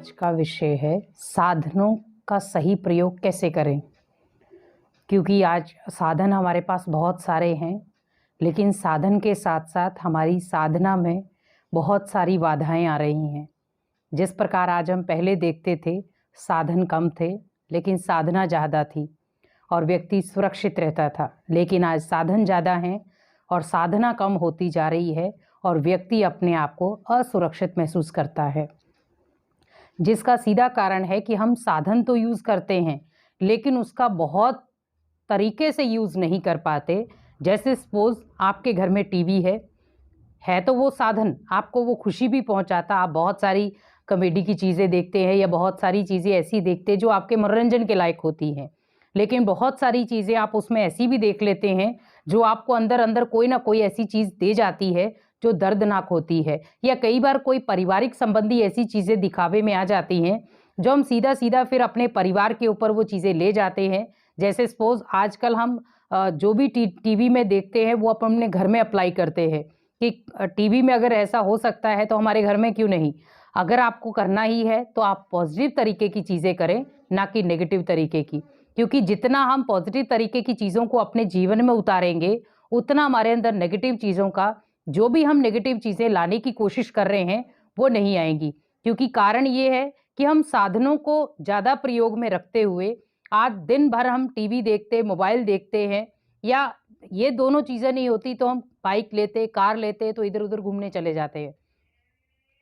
आज का विषय है साधनों का सही प्रयोग कैसे करें। क्योंकि आज साधन हमारे पास बहुत सारे हैं, लेकिन साधन के साथ साथ हमारी साधना में बहुत सारी बाधाएं आ रही हैं। जिस प्रकार आज हम पहले देखते थे साधन कम थे लेकिन साधना ज़्यादा थी और व्यक्ति सुरक्षित रहता था, लेकिन आज साधन ज़्यादा हैं और साधना कम होती जा रही है और व्यक्ति अपने आप को असुरक्षित महसूस करता है। जिसका सीधा कारण है कि हम साधन तो यूज़ करते हैं लेकिन उसका बहुत तरीके से यूज़ नहीं कर पाते। जैसे सपोज़ आपके घर में टीवी है तो वो साधन आपको वो खुशी भी पहुंचाता। आप बहुत सारी कॉमेडी की चीज़ें देखते हैं या बहुत सारी चीज़ें ऐसी देखते हैं जो आपके मनोरंजन के लायक होती हैं, लेकिन बहुत सारी चीज़ें आप उसमें ऐसी भी देख लेते हैं जो आपको अंदर अंदर कोई ना कोई ऐसी चीज़ दे जाती है जो दर्दनाक होती है। या कई बार कोई पारिवारिक संबंधी ऐसी चीज़ें दिखावे में आ जाती हैं जो हम सीधा सीधा फिर अपने परिवार के ऊपर वो चीज़ें ले जाते हैं। जैसे सपोज़ आजकल हम जो भी टीवी में देखते हैं वो अपने घर में अप्लाई करते हैं कि टीवी में अगर ऐसा हो सकता है तो हमारे घर में क्यों नहीं। अगर आपको करना ही है तो आप पॉजिटिव तरीके की चीज़ें करें, ना कि नेगेटिव तरीके की, क्योंकि जितना हम पॉजिटिव तरीके की चीज़ों को अपने जीवन में उतारेंगे उतना हमारे अंदर नेगेटिव चीज़ों का, जो भी हम नेगेटिव चीज़ें लाने की कोशिश कर रहे हैं वो नहीं आएंगी। क्योंकि कारण ये है कि हम साधनों को ज़्यादा प्रयोग में रखते हुए आज दिन भर हम टीवी देखते, मोबाइल देखते हैं, या ये दोनों चीज़ें नहीं होती तो हम बाइक लेते, कार लेते तो इधर उधर घूमने चले जाते हैं।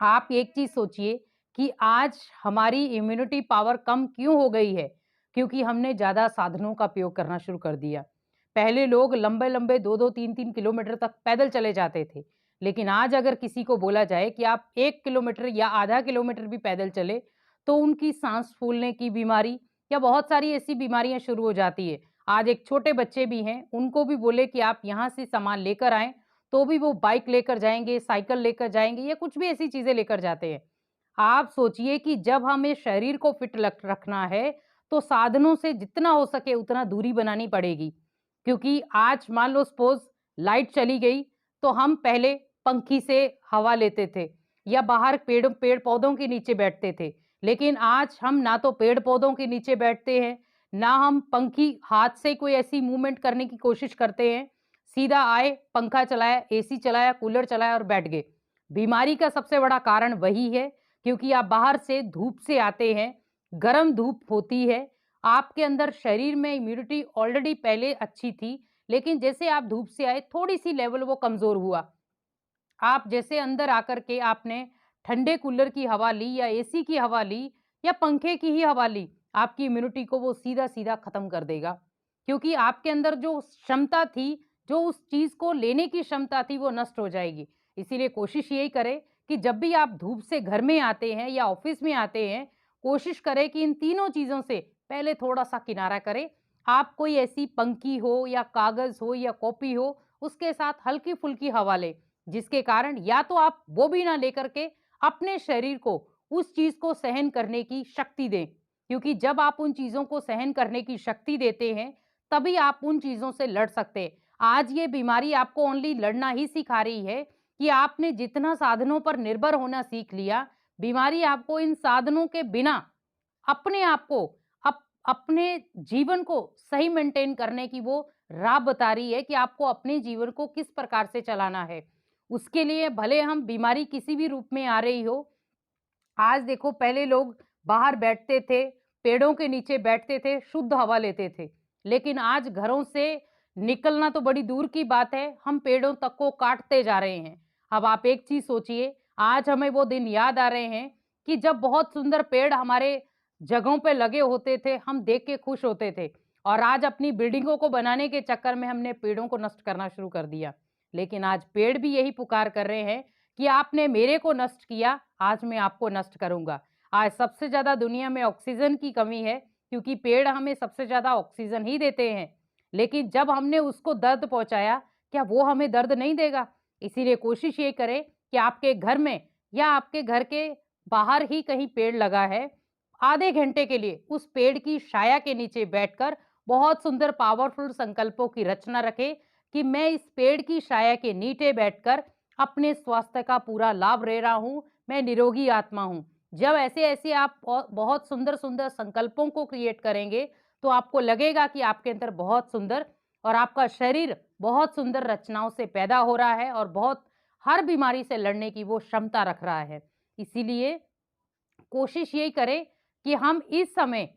आप एक चीज़ सोचिए कि आज हमारी इम्यूनिटी पावर कम क्यों हो गई है? क्योंकि हमने ज़्यादा साधनों का प्रयोग करना शुरू कर दिया। पहले लोग लंबे-लंबे 2-2 3-3 किलोमीटर तक पैदल चले जाते थे, लेकिन आज अगर किसी को बोला जाए कि आप 1 किलोमीटर या आधा किलोमीटर भी पैदल चले, तो उनकी साँस फूलने की बीमारी या बहुत सारी ऐसी बीमारियाँ शुरू हो जाती है। आज एक छोटे बच्चे भी हैं, उनको भी बोले कि आप यहाँ से सामान लेकर आएँ, तो भी वो बाइक लेकर जाएँगे, साइकिल लेकर जाएँगे या कुछ भी ऐसी चीज़ें लेकर जाते हैं। आप सोचिए कि जब हमें शरीर को फिट रखना है, तो साधनों से जितना हो सके उतना दूरी बनानी पड़ेगी। क्योंकि आज मान लो सपोज़ लाइट चली गई, तो हम पहले पंखी से हवा लेते थे या बाहर पेड़-पौधों के नीचे बैठते थे। लेकिन आज हम ना तो पेड़-पौधों के नीचे बैठते हैं, ना हम पंखी हाथ से कोई ऐसी मूवमेंट करने की कोशिश करते हैं। सीधा आए, पंखा चलाया, एसी चलाया, कूलर चलाया और बैठ गए। बीमारी का सबसे बड़ा कारण वही है, क्योंकि आप बाहर से धूप से आते हैं, गर्म धूप होती है, आपके अंदर शरीर में इम्यूनिटी ऑलरेडी पहले अच्छी थी, लेकिन जैसे आप धूप से आए थोड़ी-सी लेवल वो कमज़ोर हुआ। आप जैसे अंदर आकर के आपने ठंडे कूलर की हवा ली या एसी की हवा ली या पंखे की ही हवा ली, आपकी इम्यूनिटी को वो सीधा-सीधा खत्म कर देगा। क्योंकि आपके अंदर जो क्षमता थी, जो उस चीज़ को लेने की क्षमता थी, वो नष्ट हो जाएगी। इसीलिए कोशिश यही करें कि जब भी आप धूप से घर में आते हैं या ऑफ़िस में आते हैं, कोशिश करें कि इन तीनों चीज़ों से पहले थोड़ा-सा किनारा करें। आप कोई ऐसी पंखी हो या कागज़ हो या कॉपी हो, उसके साथ हल्की-फुल्की हवा लें। जिसके कारण या तो आप वो भी ना लेकर के अपने शरीर को उस चीज को सहन करने की शक्ति दें, क्योंकि जब आप उन चीजों को सहन करने की शक्ति देते हैं तभी आप उन चीजों से लड़ सकते हैं। आज ये बीमारी आपको ओनली लड़ना ही सिखा रही है कि आपने जितना साधनों पर निर्भर होना सीख लिया, बीमारी आपको इन साधनों के बिना अपने आप को अपने जीवन को सही मेंटेन करने की वो राह बता रही है कि आपको अपने जीवन को किस प्रकार से चलाना है। उसके लिए भले हम बीमारी किसी भी रूप में आ रही हो, आज देखो पहले लोग बाहर बैठते थे, पेड़ों के नीचे बैठते थे, शुद्ध हवा लेते थे। लेकिन आज घरों से निकलना तो बड़ी दूर की बात है, हम पेड़ों तक को काटते जा रहे हैं। अब आप एक चीज़ सोचिए, आज हमें वो दिन याद आ रहे हैं कि जब बहुत सुंदर पेड़ हमारे जगहों पे लगे होते थे, हम देख के खुश होते थे, और आज अपनी बिल्डिंगों को बनाने के चक्कर में हमने पेड़ों को नष्ट करना शुरू कर दिया। लेकिन आज पेड़ भी यही पुकार कर रहे हैं कि आपने मेरे को नष्ट किया, आज मैं आपको नष्ट करूंगा। आज सबसे ज्यादा दुनिया में ऑक्सीजन की कमी है, क्योंकि पेड़ हमें सबसे ज्यादा ऑक्सीजन ही देते हैं। लेकिन जब हमने उसको दर्द पहुंचाया, क्या वो हमें दर्द नहीं देगा? इसीलिए कोशिश ये करें कि आपके घर में या आपके घर के बाहर ही कहीं पेड़ लगा है, आधे घंटे के लिए उस पेड़ की छाया के नीचे बैठकर बहुत सुंदर पावरफुल संकल्पों की रचना रखें कि मैं इस पेड़ की छाया के नीचे बैठकर अपने स्वास्थ्य का पूरा लाभ ले रहा हूं, मैं निरोगी आत्मा हूं। जब ऐसे-ऐसे आप बहुत सुंदर-सुंदर संकल्पों को क्रिएट करेंगे, तो आपको लगेगा कि आपके अंदर बहुत सुंदर और आपका शरीर बहुत सुंदर रचनाओं से पैदा हो रहा है और बहुत हर बीमारी से लड़ने की वो क्षमता रख रहा है। इसीलिए कोशिश यही करें कि हम इस समय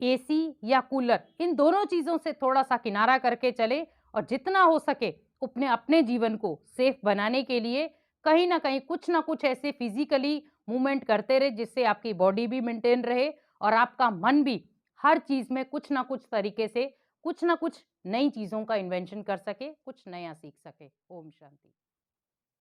एसी या कूलर इन दोनों चीज़ों से थोड़ा-सा किनारा करके चलें और जितना हो सके अपने अपने जीवन को सेफ बनाने के लिए कहीं न कहीं कुछ न कुछ ऐसे फिज़िकली मूवमेंट करते रहें जिससे आपकी बॉडी भी मेंटेन रहे और आपका मन भी हर चीज़ में कुछ न कुछ तरीके से कुछ न कुछ नई चीज़ों का इन्वेंशन कर सके, कुछ नया सीख सके। ओम शांति।